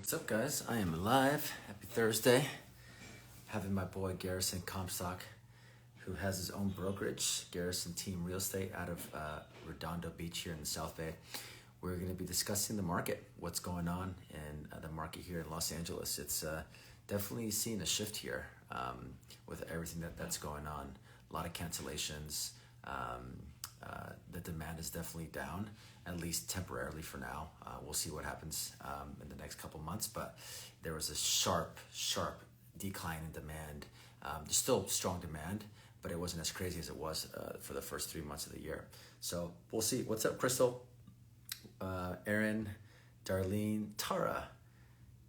What's up, guys? I am live. Happy Thursday. Having my boy Garrison Comstock, who has his own brokerage, Garrison Team Real Estate, out of Redondo Beach here in the South Bay. We're going to be discussing the market, what's going on in the market here in Los Angeles. It's definitely seeing a shift here with everything that's going on. A lot of cancellations. The demand is definitely down, at least temporarily for now. We'll see what happens in the next couple months, but there was a sharp decline in demand. There's still strong demand, but it wasn't as crazy as it was for the first 3 months of the year. So we'll see. What's up, Crystal? Aaron, Darlene, Tara,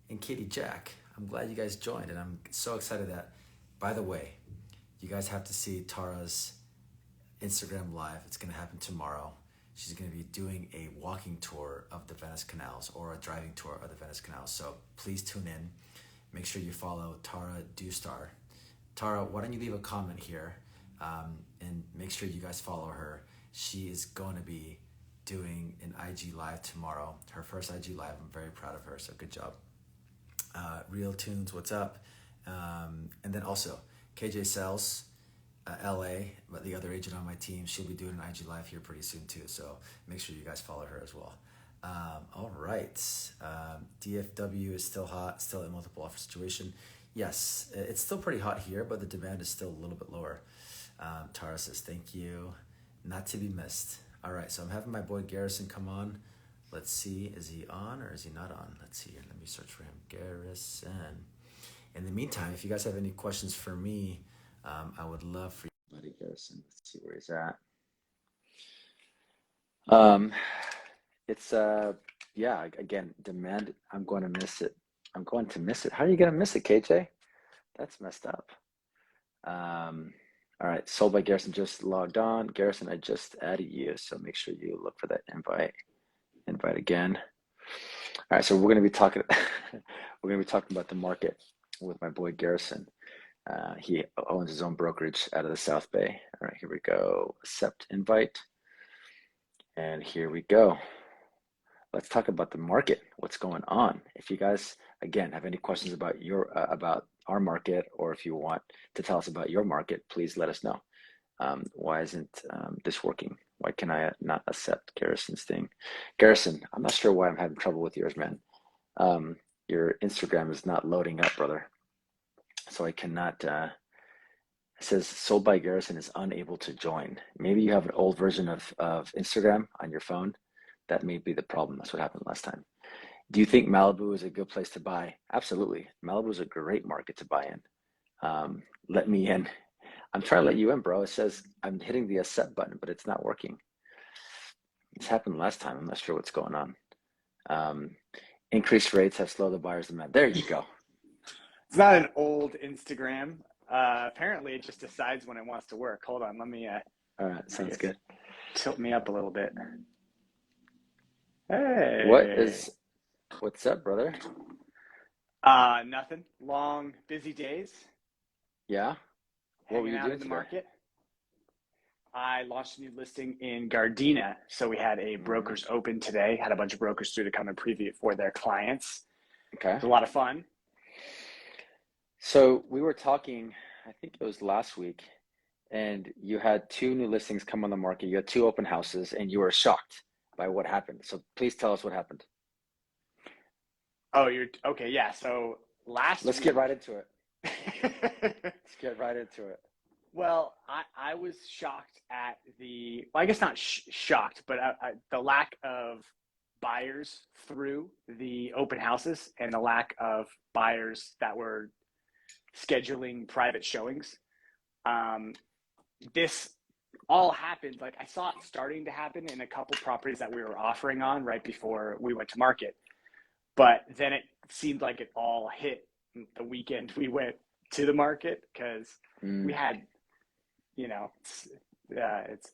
and Katie Jack. I'm glad you guys joined, and I'm so excited that, by the way, you guys have to see Tara's Instagram live. It's going to happen tomorrow. She's going to be doing a walking tour of the Venice canals or a driving tour of the Venice canals. So please tune in. Make sure you follow Tara Dustar. Tara, why don't you leave a comment here and make sure you guys follow her. She is going to be doing an IG live tomorrow. Her first IG live. I'm very proud of her. So good job. Real Tunes, what's up? And then also KJ Sells. LA, but the other agent on my team, she'll be doing an IG live here pretty soon too. So make sure you guys follow her as well. All right. DFW is still hot, still a multiple offer situation. Yes, it's still pretty hot here, but the demand is still a little bit lower. Tara says, thank you. Not to be missed. All right. So I'm having my boy Garrison come on. Let's see. Is he on or is he not on? Let's see here. Let me search for him. Garrison. In the meantime, if you guys have any questions for me, I would love for you, buddy Garrison. Let's see where he's at. It's yeah, again, demand. I'm going to miss it. I'm going to miss it. How are you going to miss it, KJ? That's messed up. All right, sold by Garrison just logged on. Garrison, I just added you, so make sure you look for that invite again. All right, so we're going to be talking about the market with my boy Garrison. He owns his own brokerage out of the South Bay. All right, here we go. Accept invite. And here we go. Let's talk about the market. What's going on? If you guys, again, have any questions about about our market, or if you want to tell us about your market, please let us know. Why isn't this working? Why can I not accept Garrison's thing? Garrison, I'm not sure why I'm having trouble with yours, man. Your Instagram is not loading up, brother. So I cannot, it says sold by Garrison is unable to join. Maybe you have an old version of Instagram on your phone. That may be the problem. That's what happened last time. Do you think Malibu is a good place to buy? Absolutely. Malibu is a great market to buy in. Let me in. I'm trying to let you in, bro. It says I'm hitting the accept button, but it's not working. This happened last time. I'm not sure what's going on. Increased rates have slowed the buyer's demand. There you go. It's not an old Instagram. Apparently, it just decides when it wants to work. Hold on, let me. All right, sounds good. Tilt me up a little bit. Hey. What's up, brother? Nothing. Long, busy days. Yeah. What were you doing in the market? I launched a new listing in Gardena, so we had a brokers open today. Had a bunch of brokers through to come and preview it for their clients. Okay. It was a lot of fun. So we were talking, I think it was last week, and you had 2 new listings come on the market. You had 2 open houses, and you were shocked by what happened. So please tell us what happened. Oh, you're okay. Yeah. So Let's get right into it. Let's get right into it. Well, I was shocked at I guess not shocked, but the lack of buyers through the open houses and the lack of buyers that were scheduling private showings. This all happened, like I saw it starting to happen in a couple properties that we were offering on right before we went to market. But then it seemed like it all hit the weekend we went to the market, because we had, it's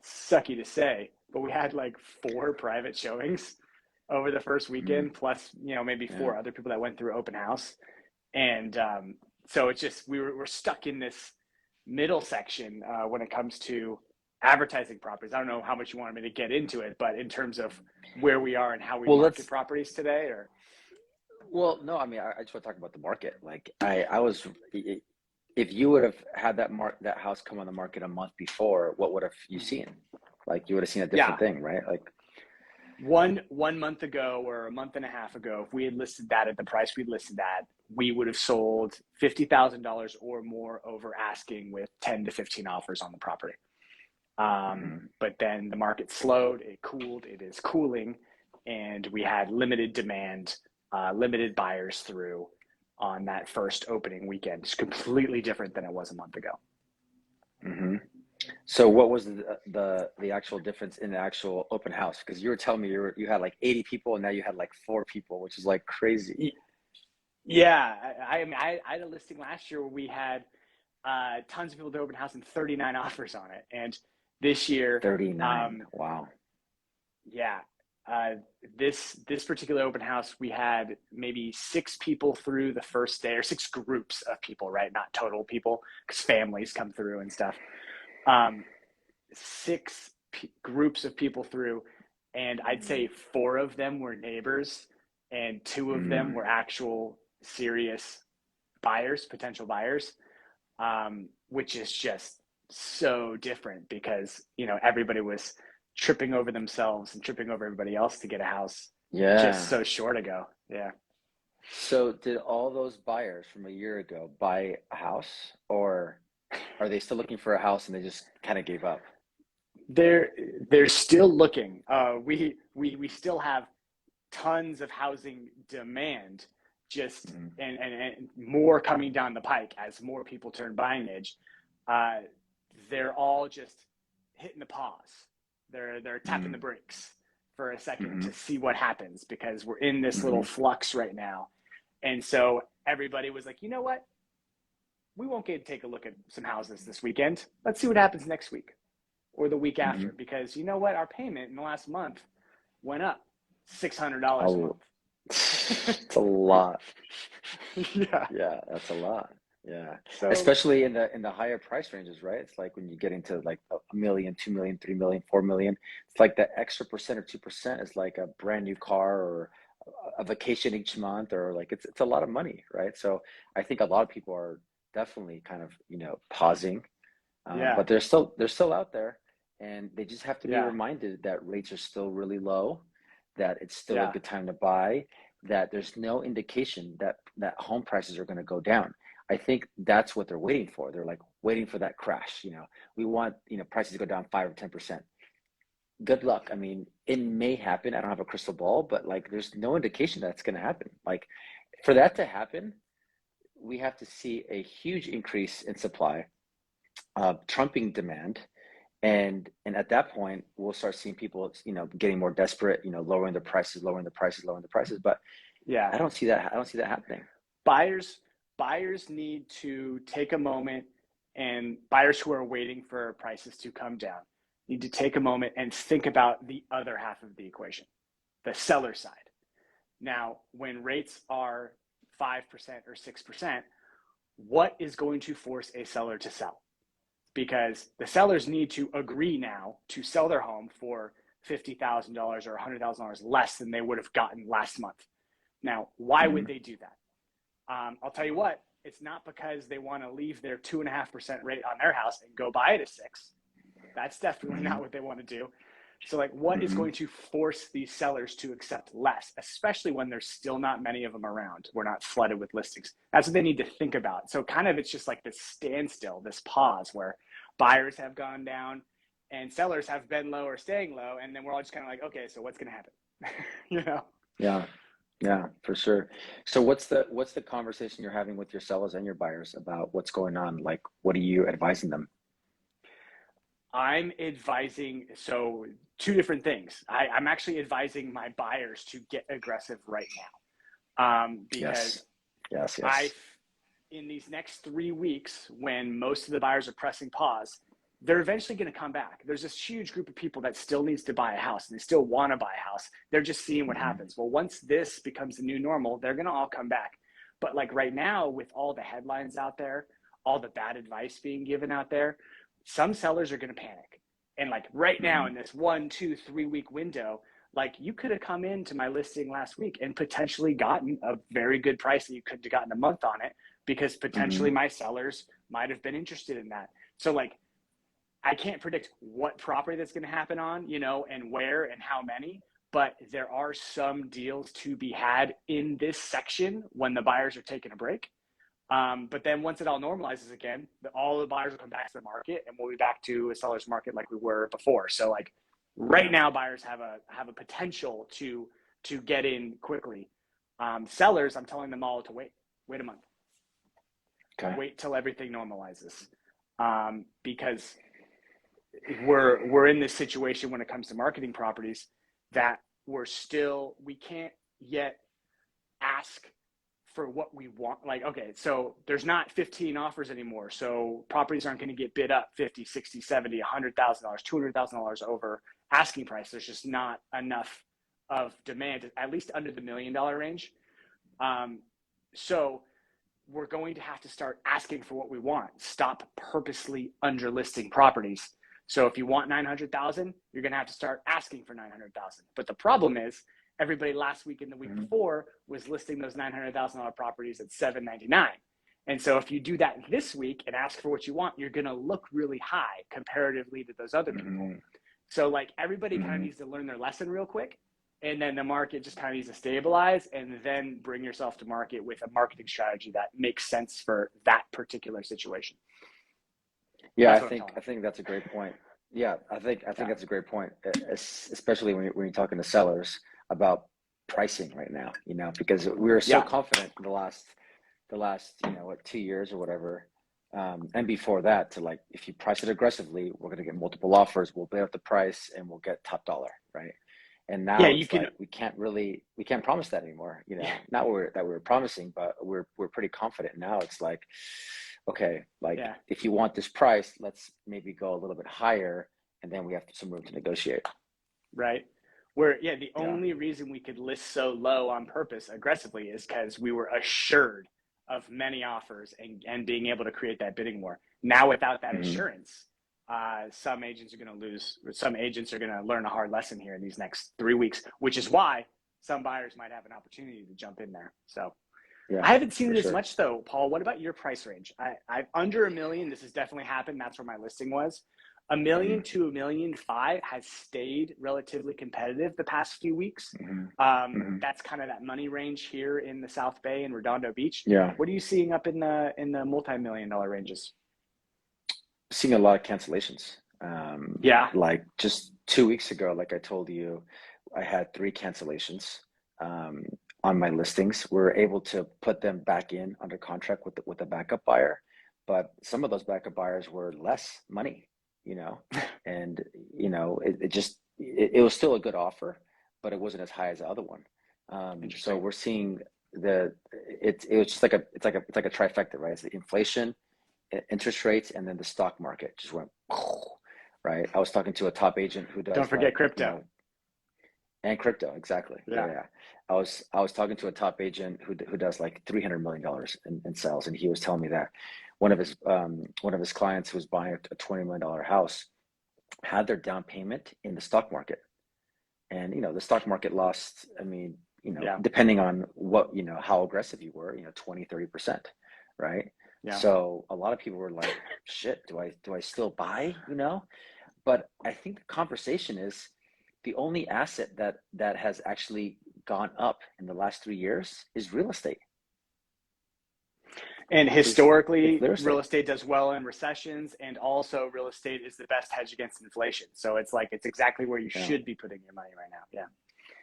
sucky to say, but we had like 4 private showings over the first weekend, plus, maybe 4 other people that went through open house. And so it's just, we're stuck in this middle section when it comes to advertising properties. I don't know how much you wanted me to get into it, but in terms of where we are and how we market properties today, or Well, no, I mean, I just want to talk about the market. Like, I was, if you would have had that house come on the market a month before, what would have you Mhm. seen? Like, you would have seen a different Yeah, thing, right? Like, one month ago or a month and a half ago, if we had listed that at the price we listed at, we would have sold $50,000 or more over asking with 10 to 15 offers on the property. mhm. But then the market slowed, it cooled, it is cooling, and we had limited demand, limited buyers through on that first opening weekend. It's completely different than it was a month ago. Hmm. So what was the actual difference in the actual open house? Because you were telling me you had like 80 people and now you had like 4 people, which is like crazy. Yeah, I had a listing last year where we had tons of people to open house and 39 offers on it. And this year, 39. um, Wow. yeah, uh, this particular open house, we had maybe 6 people through the first day, or 6 groups of people, right? Not total people, because families come through and stuff. Um, Groups of people through, and I'd say 4 of them were neighbors, and 2 of them Mm, were actual serious buyers, potential buyers, which is just so different because everybody was tripping over themselves and tripping over everybody else to get a house just yeah. so short ago. Yeah. So did all those buyers from a year ago buy a house, or are they still looking for a house and they just kind of gave up? they're they're still looking. We still have tons of housing demand, just Mm, and more coming down the pike as more people turn buying age. uh, they're all just hitting the pause. They're tapping the mm, brakes for a second mm, to see what happens, because we're in this little mm, flux right now. And so everybody was like, you know what, we won't get to take a look at some houses this weekend. Let's see what happens next week or the week mm. after, because you know what, our payment in the last month went up $600 a Oh, month. it's a lot. Yeah. Yeah, that's a lot. Yeah. So Especially in the higher price ranges, right? It's like when you get into like a million, 2 million, 3 million, 4 million. It's like that extra percent or 2% is like a brand new car or a vacation each month, or like it's a lot of money, right? So I think a lot of people are definitely kind of, pausing, yeah, but they're still out there, and they just have to be yeah, reminded that rates are still really low, that it's still a yeah, good time to buy, that there's no indication that home prices are going to go down. I think that's what they're waiting for. They're like waiting for that crash. We want prices to go down 5 or 10%. Good luck. I mean, it may happen. I don't have a crystal ball, but like, there's no indication that's going to happen. Like, for that to happen, we have to see a huge increase in supply, trumping demand, and at that point we'll start seeing people getting more desperate, lowering the prices, lowering the prices, lowering the prices. But yeah. I don't see that happening. Buyers buyers need to take a moment, and buyers who are waiting for prices to come down need to take a moment and think about the other half of the equation, the seller side. Now, when rates are 5% or 6%, what is going to force a seller to sell? Because the sellers need to agree now to sell their home for $50,000 or $100,000 less than they would have gotten last month. Now, why would Mm-hmm. they do that? I'll tell you what, it's not because they want to leave their 2.5% rate on their house and go buy it at 6. That's definitely Mm-hmm. not what they want to do. So, like, what is Mm-hmm. going to force these sellers to accept less, especially when there's still not many of them around? We're not flooded with listings. That's what they need to think about. So, kind of, it's just like this standstill, this pause where buyers have gone down and sellers have been low or staying low. And then we're all just kind of like, okay, so what's going to happen? you know? Yeah, yeah, for sure. So what's the conversation you're having with your sellers and your buyers about what's going on? Like, what are you advising them? I'm advising, so 2 different things. I'm actually advising my buyers to get aggressive right now, Yes, because yes, I, yes. in these next 3 weeks, when most of the buyers are pressing pause, they're eventually going to come back. There's this huge group of people that still needs to buy a house and they still want to buy a house. They're just seeing what Mm-hmm. happens. Well, once this becomes the new normal, they're going to all come back. But like right now, with all the headlines out there, all the bad advice being given out there, some sellers are going to panic. And like right now Mm-hmm. in this 1, 2, 3 week window, like you could have come into my listing last week and potentially gotten a very good price that you couldn't have gotten a month on it, because potentially my sellers might have been interested in that. So like, I can't predict what property that's going to happen on, you know, and where and how many, but there are some deals to be had in this section when the buyers are taking a break. But then once it all normalizes again, all the buyers will come back to the market and we'll be back to a seller's market like we were before. So like right now, buyers have a potential to get in quickly. Sellers, I'm telling them all to wait a month. Okay. Wait till everything normalizes. Because we're in this situation when it comes to marketing properties that we can't yet ask for what we want. Like, okay, so there's not 15 offers anymore. So properties aren't going to get bid up 50, 60, 70, $100,000, $200,000 over asking price. There's just not enough of demand, at least under the $1 million range. So we're going to have to start asking for what we want. Stop purposely underlisting properties. So if you want 900,000, you're going to have to start asking for 900,000. But the problem is everybody last week and the week before was listing those $900,000 properties at $799. And so if you do that this week and ask for what you want, you're going to look really high comparatively to those other people. So like everybody kind of needs to learn their lesson real quick. And then the market just kind of needs to stabilize, and then bring yourself to market with a marketing strategy that makes sense for that particular situation. Yeah, I think that's a great point. Yeah, I think that's a great point, especially when you're talking to sellers about pricing right now, you know, because we were so confident in the last, 2 years or whatever. And before that, to like, if you price it aggressively, we're going to get multiple offers, we'll bid up the price and we'll get top dollar. Right. And now we can't promise that anymore, you know, not that we're promising, but we're pretty confident now. It's like, okay, like if you want this price, let's maybe go a little bit higher, and then we have some room to negotiate. Right. The only reason we could list so low on purpose aggressively is because we were assured of many offers and being able to create that bidding war. Now, without that assurance, some agents are going to lose. Some agents are going to learn a hard lesson here in these next 3 weeks, which is why some buyers might have an opportunity to jump in there. So I haven't seen it as much though, Paul. What about your price range? I've under $1 million. This has definitely happened. That's where my listing was. $1 million to $1.5 million has stayed relatively competitive the past few weeks. That's kind of that money range here in the South Bay and Redondo Beach. Yeah. What are you seeing up in the multi-million-dollar ranges? Seeing a lot of cancellations. Like just 2 weeks ago, like I told you, I had 3 cancellations on my listings. We were able to put them back in under contract with the backup buyer, but some of those backup buyers were less money, you know, and you know, it was still a good offer, but it wasn't as high as the other one. So we're seeing it's just like it's like a trifecta, right? It's the inflation, interest rates, and then the stock market just went right. I was talking to a top agent who does, don't forget crypto. You know, and crypto, exactly. Yeah. I was talking to a top agent who does like $300 million in sales, and he was telling me that one of his clients who was buying a $20 million house had their down payment in the stock market, and you know the stock market lost. I mean, you know, depending on what, you know, how aggressive you were, you know, 20-30%, right? Yeah. So a lot of people were like, shit, do I still buy, you know? But I think the conversation is the only asset that has actually gone up in the last 3 years is real estate. And historically, real estate does well in recessions, and also real estate is the best hedge against inflation. So it's like, it's exactly where you should be putting your money right now. Yeah.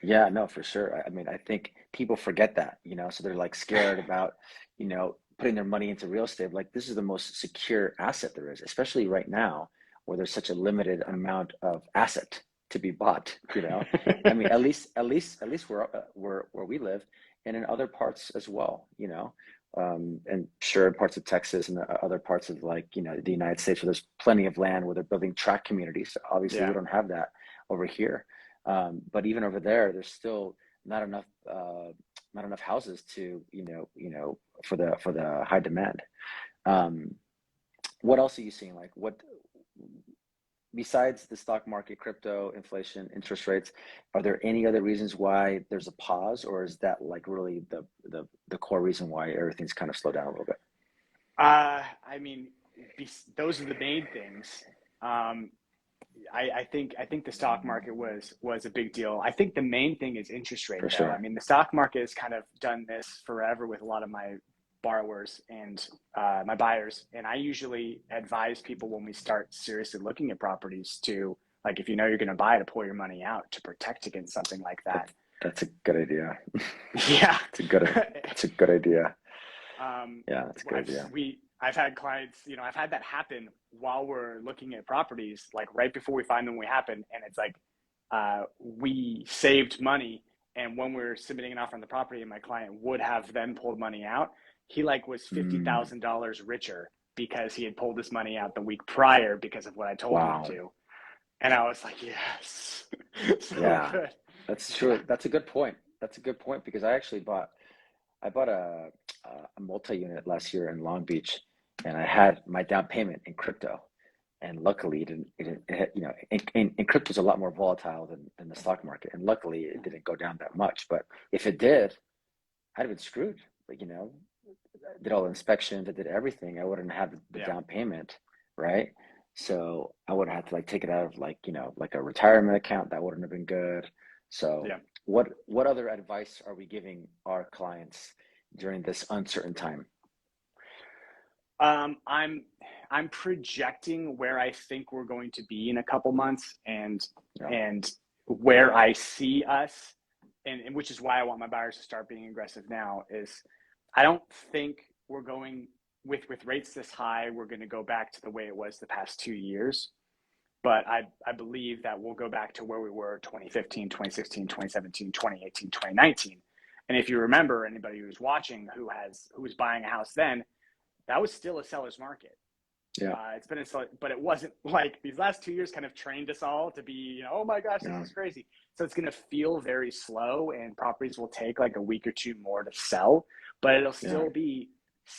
Yeah, no, for sure. I mean, I think people forget that, you know, so they're like scared about, you know, putting their money into real estate. Like, this is the most secure asset there is, especially right now where there's such a limited amount of asset to be bought, you know. I mean, at least where we live, and in other parts as well, you know. And sure, parts of Texas and other parts of, like, you know, the United States, where there's plenty of land where they're building tract communities. Obviously, we don't have that over here. But even over there, there's still not enough houses to, you know, for the high demand. What else are you seeing? Like, besides the stock market, crypto, inflation, interest rates, are there any other reasons why there's a pause, or is that like really the core reason why everything's kind of slowed down a little bit? I mean, those are the main things. I think the stock market was a big deal. I think the main thing is interest rate, For though. I sure. mean, the stock market has kind of done this forever with a lot of my borrowers and my buyers. And I usually advise people when we start seriously looking at properties to, like, if you know you're going to buy, to pull your money out to protect against something like that. That's a good idea. Yeah. That's a good idea. Yeah, that's a good idea. I've had clients, I've had that happen while we're looking at properties, like right before we find them, we happen. And it's like, we saved money. And when we're submitting an offer on the property and my client would have then pulled money out, he was $50,000 richer because he had pulled his money out the week prior because of what I told him to. And I was like, yes. So Yeah, good. that's true. That's a good point. That's a good point, because I bought a multi-unit last year in Long Beach, and I had my down payment in crypto. And luckily and crypto is a lot more volatile than the stock market. And luckily it didn't go down that much. But if it did, I'd have been screwed. Like, I did all the inspections, I did everything. I wouldn't have the down payment, right? So I would have to take it out of like a retirement account. That wouldn't have been good. So what other advice are we giving our clients during this uncertain time? I'm projecting where I think we're going to be in a couple months, and where I see us, and which is why I want my buyers to start being aggressive now, is I don't think we're going with rates this high, we're going to go back to the way it was the past 2 years. But I believe that we'll go back to where we were 2015, 2016, 2017, 2018, 2019. And if you remember, anybody who's watching who was buying a house then, that was still a seller's market. Yeah. It's been but it wasn't like these last 2 years kind of trained us all to be, oh my gosh, this is crazy. So it's going to feel very slow, and properties will take like a week or two more to sell, but it'll still be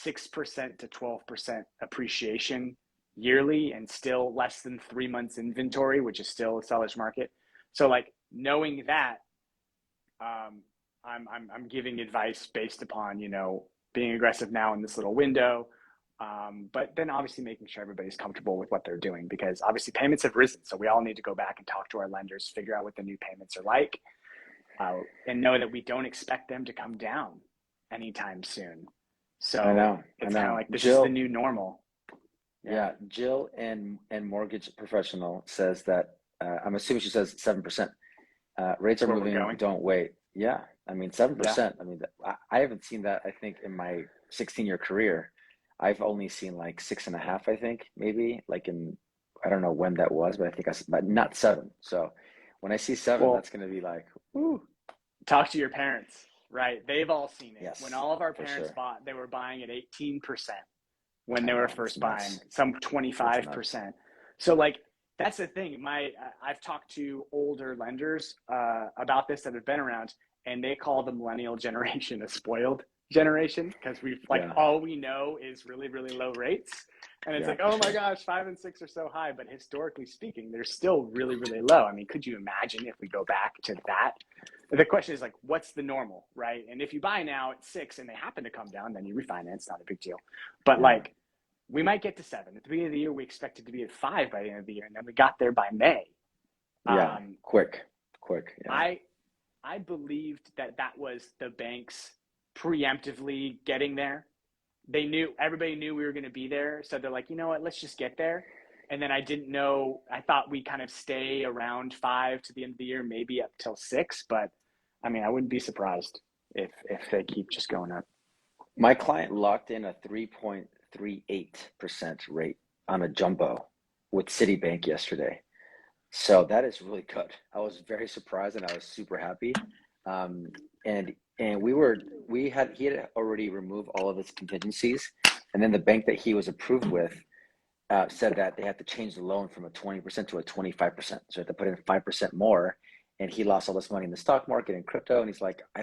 6% to 12% appreciation yearly, and still less than 3 months inventory, which is still a seller's market. So knowing that, I'm giving advice based upon, being aggressive now in this little window. But then obviously making sure everybody's comfortable with what they're doing, because obviously payments have risen. So we all need to go back and talk to our lenders, figure out what the new payments are like, and know that we don't expect them to come down anytime soon. So it's kind of like this is the new normal. Yeah. Jill and mortgage professional says that, I'm assuming she says 7%. Rates are moving, don't wait. Yeah. I mean, 7%. I mean, I haven't seen that, I think, in my 16-year career. I've only seen 6.5, I think, maybe I don't know when that was, but I think but not 7. So when I see 7, that's going to be woo. Talk to your parents, right? They've all seen it. Yes, when all of our parents bought, they were buying at 18% when they were first buying, some 25%. So that's the thing. I've talked to older lenders about this that have been around, and they call the millennial generation a spoiled generation, because we've all we know is really, really low rates. And it's oh my gosh, 5 and 6 are so high, but historically speaking, they're still really, really low. I mean, could you imagine if we go back to that? The question is what's the normal, right? And if you buy now at 6 and they happen to come down, then you refinance, not a big deal. But we might get to 7 at the beginning of the year. We expected to be at 5 by the end of the year, and then we got there by May. Quick. Yeah. I believed that was the banks preemptively getting there. Everybody knew we were going to be there. So they're like, you know what, let's just get there. And then I didn't know, I thought we kind of stay around 5 to the end of the year, maybe up till 6. But I mean, I wouldn't be surprised if they keep just going up. My client locked in a 3.38% rate on a jumbo with Citibank yesterday. So that is really good. I was very surprised, and I was super happy. And he had already removed all of his contingencies, and then the bank that he was approved with said that they had to change the loan from a 20% to a 25%. So they had to put in 5% more, and he lost all this money in the stock market and crypto. And he's like, I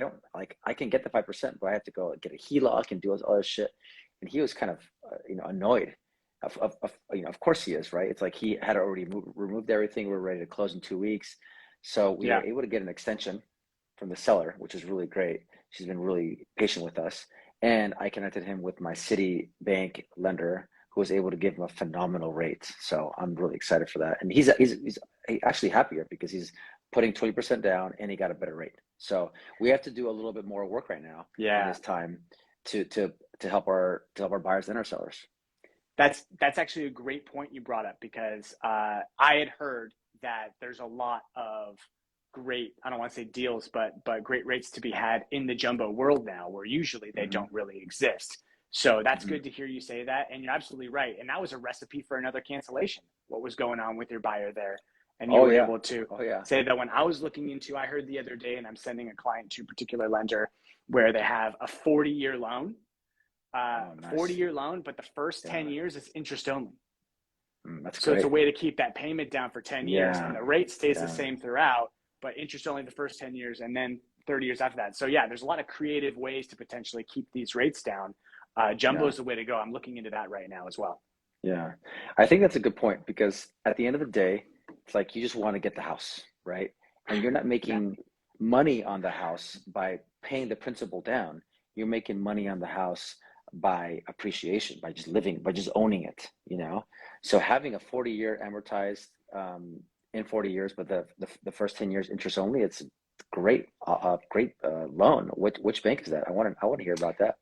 can get the 5%, but I have to go get a HELOC and do all this other shit. And he was kind of annoyed. Of course he is, right? It's like he had already removed everything. We're ready to close in 2 weeks. So we were able to get an extension from the seller, which is really great. She's been really patient with us. And I connected him with my Citibank lender, who was able to give him a phenomenal rate. So I'm really excited for that. And he's actually happier because he's putting 20% down and he got a better rate. So we have to do a little bit more work right now in this time to help our buyers and our sellers. That's actually a great point you brought up, because I had heard that there's a lot of great, I don't want to say deals, but great rates to be had in the jumbo world now, where usually they don't really exist. So that's good to hear you say that. And you're absolutely right. And that was a recipe for another cancellation. What was going on with your buyer there? And you were able to say that. When I was looking into, I heard the other day, and I'm sending a client to a particular lender where they have a 40-year loan. 40-year loan, but the first 10 years is interest only. That's so great. It's a way to keep that payment down for 10 years, and the rate stays the same throughout, but interest only the first 10 years and then 30 years after that. So there's a lot of creative ways to potentially keep these rates down. Jumbo is the way to go. I'm looking into that right now as well. Yeah, I think that's a good point, because at the end of the day, it's like you just want to get the house, right? And you're not making money on the house by paying the principal down. You're making money on the house by appreciation, by just owning it, So having a 40-year amortized in 40 years, but the first 10 years interest only, it's great, great loan. Which bank is that? I want to hear about that.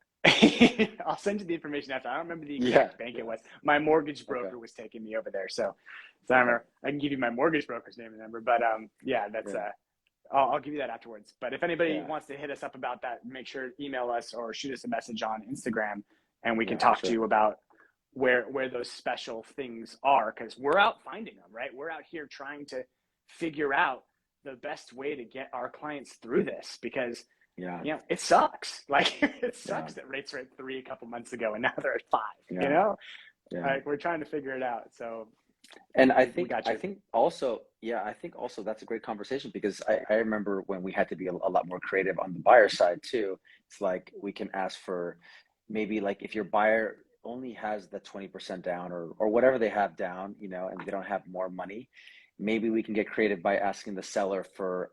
I'll send you the information after. I don't remember the exact bank it was. My mortgage broker was taking me over there, so I remember. I can give you my mortgage broker's name and number, but that's I'll give you that afterwards. But if anybody wants to hit us up about that, make sure to email us or shoot us a message on Instagram, and we can talk to you about where those special things are, because we're out finding them, right? We're out here trying to figure out the best way to get our clients through this, because it sucks. Like it sucks that rates were at 3 a couple months ago and now they're at 5. Like we're trying to figure it out. So, and I think also that's a great conversation, because I remember when we had to be a lot more creative on the buyer side too. It's like we can ask for maybe, like, if your buyer only has the 20% down or whatever they have down, and they don't have more money, maybe we can get creative by asking the seller for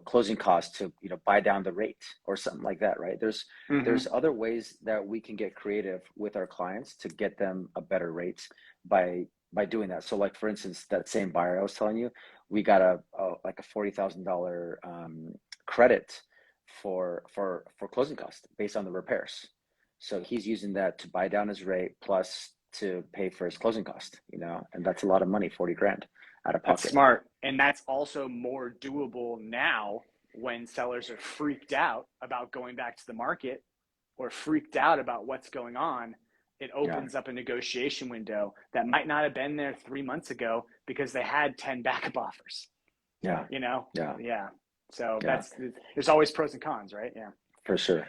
closing costs to buy down the rate or something like that, right? There's other ways that we can get creative with our clients to get them a better rate by doing that. So, like, for instance, that same buyer I was telling you, we got a $40,000 credit for closing costs based on the repairs. So he's using that to buy down his rate plus to pay for his closing cost, and that's a lot of money, 40 grand out of pocket. That's smart. And that's also more doable now when sellers are freaked out about going back to the market or freaked out about what's going on. It opens up a negotiation window that might not have been there 3 months ago because they had 10 backup offers. So there's always pros and cons, right? Yeah. For sure.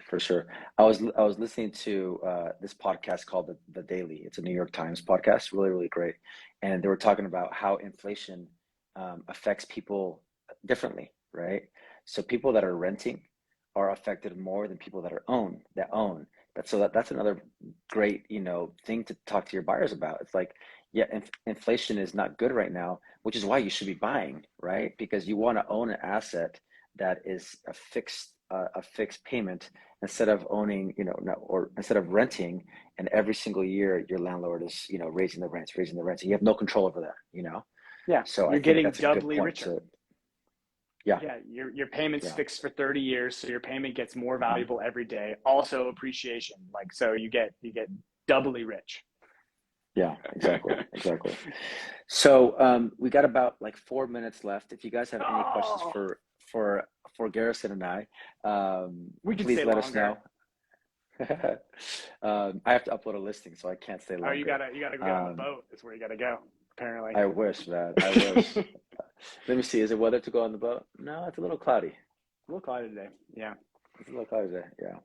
I was listening to this podcast called The Daily. It's a New York Times podcast, really, really great. And they were talking about how inflation affects people differently, right? So people that are renting are affected more than people that own. That's another great, thing to talk to your buyers about. It's like, inflation is not good right now, which is why you should be buying, right? Because you want to own an asset that is a fixed payment, instead of owning, or instead of renting, and every single year your landlord is, raising the rents. You have no control over that, Yeah. So you're getting doubly richer. Yeah. Your payment's fixed for 30 years, so your payment gets more valuable every day. Also appreciation, so you get doubly rich. Yeah, exactly. So we got about 4 minutes left. If you guys have any questions for Garrison and I, we can please stay let longer. us know. I have to upload a listing, so I can't stay longer. Oh, you gotta go on the boat. That's where you gotta go. Apparently. I wish, man. I wish. Let me see. Is it weather to go on the boat? No, it's a little cloudy. A little cloudy today. Yeah. It's a little cloudy today. Yeah.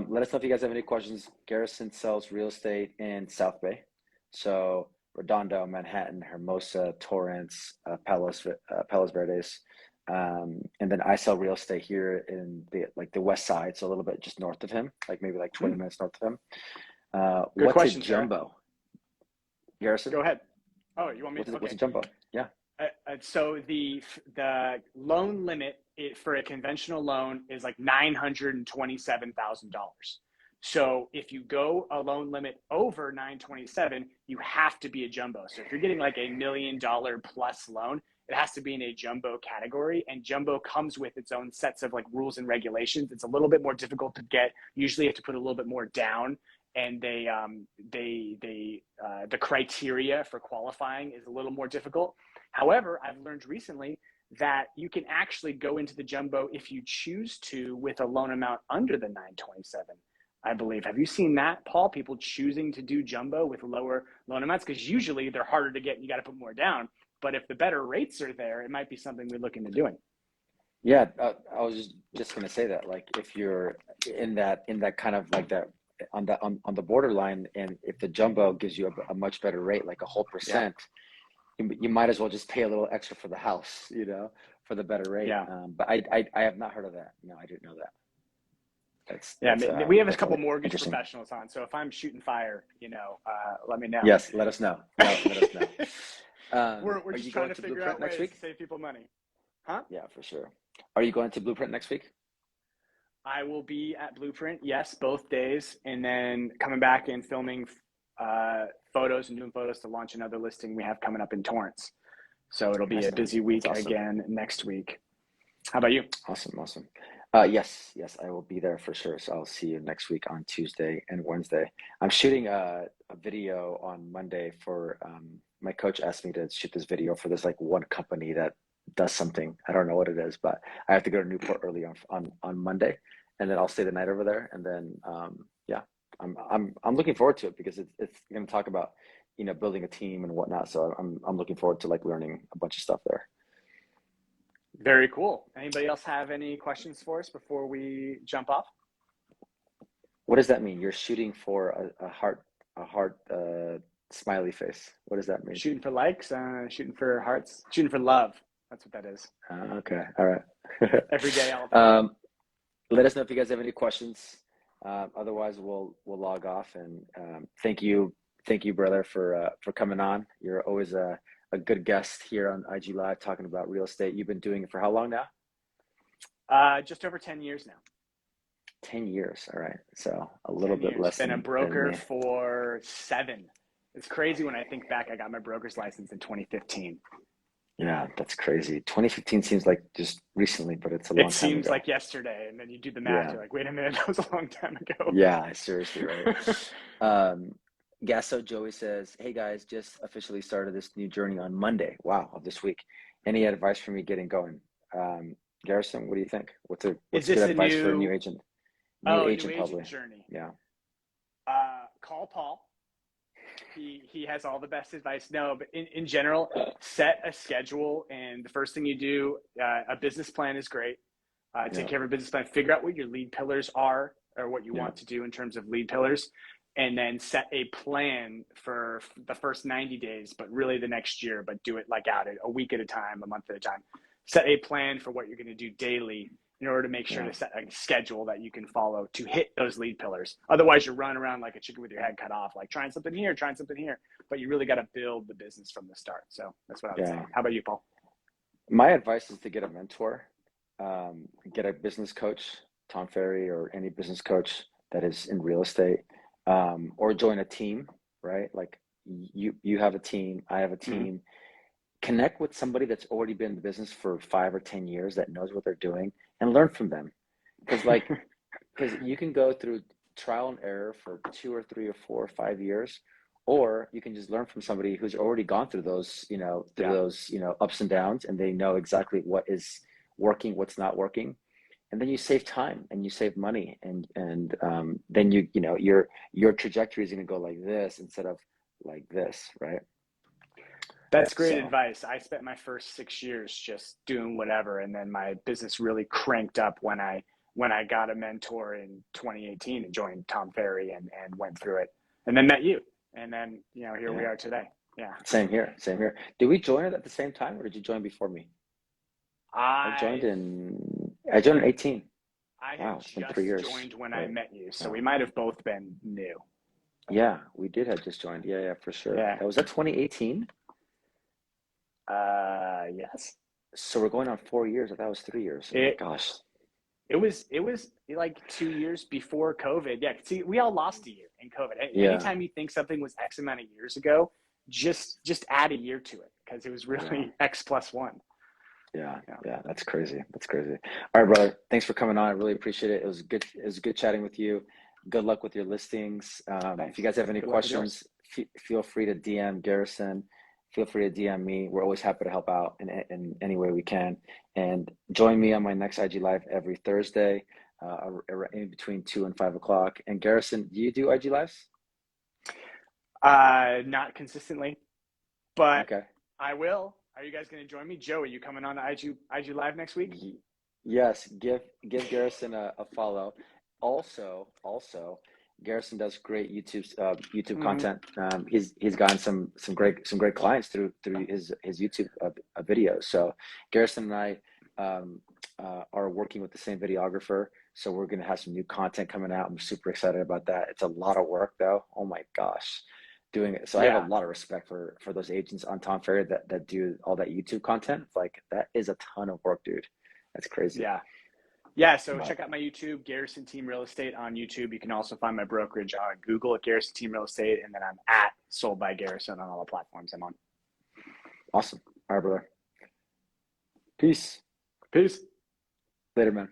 Let us know if you guys have any questions. Garrison sells real estate in South Bay. So Redondo, Manhattan, Hermosa, Torrance, Palos Verdes. And then I sell real estate here in the west side, so a little bit just north of him, maybe 20 minutes north of him. Good What's question, a jumbo? Garrison? Go ahead. Oh, you want me What's to? a Okay. jumbo? Yeah. So the loan limit for a conventional loan is like $927,000. So if you go a loan limit over 927, you have to be a jumbo. So if you're getting like $1 million plus loan, it has to be in a jumbo category, and jumbo comes with its own sets of like rules and regulations. It's a little bit more difficult to get. Usually you have to put a little bit more down, and the criteria for qualifying is a little more difficult. However, I've learned recently that you can actually go into the jumbo if you choose to with a loan amount under the 927, I believe. Have you seen that, Paul? People choosing to do jumbo with lower loan amounts, because usually they're harder to get and you got to put more down. But if the better rates are there, it might be something we look into doing. Yeah, I was just gonna say that, like, if you're in that kind of like that on the borderline, and if the jumbo gives you a much better rate, like a whole percent, you might as well just pay a little extra for the house, for the better rate. Yeah. But I have not heard of that. No, I didn't know that. We have a couple definitely mortgage interesting. professionals on, so if I'm shooting fire, let me know. Yes, let us know. No, let us know. We're just trying to figure out ways week? to save people money. Huh? Yeah, for sure. Are you going to Blueprint next week? I will be at Blueprint, yes, both days, and then coming back and filming photos and doing photos to launch another listing we have coming up in Torrance. So it'll be a busy week again next week. How about you? Awesome. Yes, I will be there for sure. So I'll see you next week on Tuesday and Wednesday. I'm shooting a video on Monday for my coach asked me to shoot this video for this like one company that does something. I don't know what it is, but I have to go to Newport early on Monday, and then I'll stay the night over there. And then I'm looking forward to it because it's going to talk about building a team and whatnot. So I'm looking forward to like learning a bunch of stuff there. Very cool. Anybody else have any questions for us before we jump off? What does that mean? You're shooting for a heart smiley face. What does that mean? Shooting for likes, shooting for hearts, shooting for love. That's what that is. Okay. All right. Every day, all the time. Let us know if you guys have any questions. Otherwise, we'll log off. And thank you, brother, for coming on. You're always a good guest here on IG Live talking about real estate. You've been doing it for how long now? Just over 10 years now. 10 years. All right. So a little bit less. Been a broker for 7. It's crazy when I think back. I got my broker's license in 2015. Yeah, that's crazy. 2015 seems like just recently, but it's a long time ago. It seems like yesterday, and then you do the math. You're like, wait a minute, that was a long time ago. Yeah, seriously, right? Gasso Joey says, hey guys, just officially started this new journey on Monday. Wow, of this week. Any advice for me getting going? Garrison, what do you think? What's good advice for a new agent? New agent probably. Journey. Yeah. Call Paul. He has all the best advice. No, but in general, set a schedule, and the first thing you do, a business plan is great. Take care of a business plan. Figure out what your lead pillars are, or what you want to do in terms of lead pillars, and then set a plan for the first 90 days, but really the next year, but do it like out a week at a time, a month at a time. Set a plan for what you're going to do daily in order to make sure to set a schedule that you can follow to hit those lead pillars. Otherwise, you're running around like a chicken with your head cut off, like trying something here, but you really got to build the business from the start. So that's what I would say. How about you, Paul? My advice is to get a mentor, get a business coach, Tom Ferry, or any business coach that is in real estate, or join a team, right? Like you have a team, I have a team. Mm-hmm. Connect with somebody that's already been in the business for 5 or 10 years that knows what they're doing, and learn from them. Because you can go through trial and error for 2 or 3 or 4 or 5 years, or you can just learn from somebody who's already gone through those, those ups and downs, and they know exactly what is working, what's not working, and then you save time and you save money, and then your trajectory is going to go like this instead of like this, right? That's great advice. I spent my first 6 years just doing whatever, and then my business really cranked up when I got a mentor in 2018 and joined Tom Ferry and went through it, and then met you, and then here we are today. Yeah. Same here. Did we join it at the same time, or did you join before me? I joined in 18. I had just joined when I met you, so we might have both been new. Yeah, we did have just joined. Yeah, for sure. Yeah. That was that 2018. Yes. So we're going on 4 years. I thought it was 3 years. Oh my It gosh. it was like 2 years before COVID. Yeah. See, we all lost a year in COVID. Yeah, Anytime you think something was X amount of years ago, just add a year to it because it was yeah, really X plus one. yeah, Yeah. yeah. That's crazy. That's crazy. All right, brother. Thanks for coming on. I really appreciate it. It was good. It was good chatting with you. Good luck with your listings. If you Thanks. guys have any Good luck with yours. questions, feel free to DM Garrison. Feel free to DM me. We're always happy to help out in any way we can. And join me on my next IG Live every Thursday, in between 2 and 5 o'clock. And Garrison, do you do IG Lives? Not consistently, but Okay. I will. Are you guys going to join me? Joe, are you coming on to IG Live next week? Yes, give Garrison a follow. Also, Garrison does great YouTube Mm-hmm. content. He's gotten some great clients through his YouTube videos. So Garrison and I are working with the same videographer. So we're gonna have some new content coming out. I'm super excited about that. It's a lot of work though. Oh my gosh, doing it. So I have Yeah. a lot of respect for those agents on Tom Ferry that do all that YouTube content. Like that is a ton of work, dude. That's crazy. Yeah. Yeah. So But check out my YouTube, Garrison Team Real Estate on YouTube. You can also find my brokerage on Google at Garrison Team Real Estate. And then I'm at Sold by Garrison on all the platforms I'm on. awesome. All right, brother. Peace. Peace. Later, man.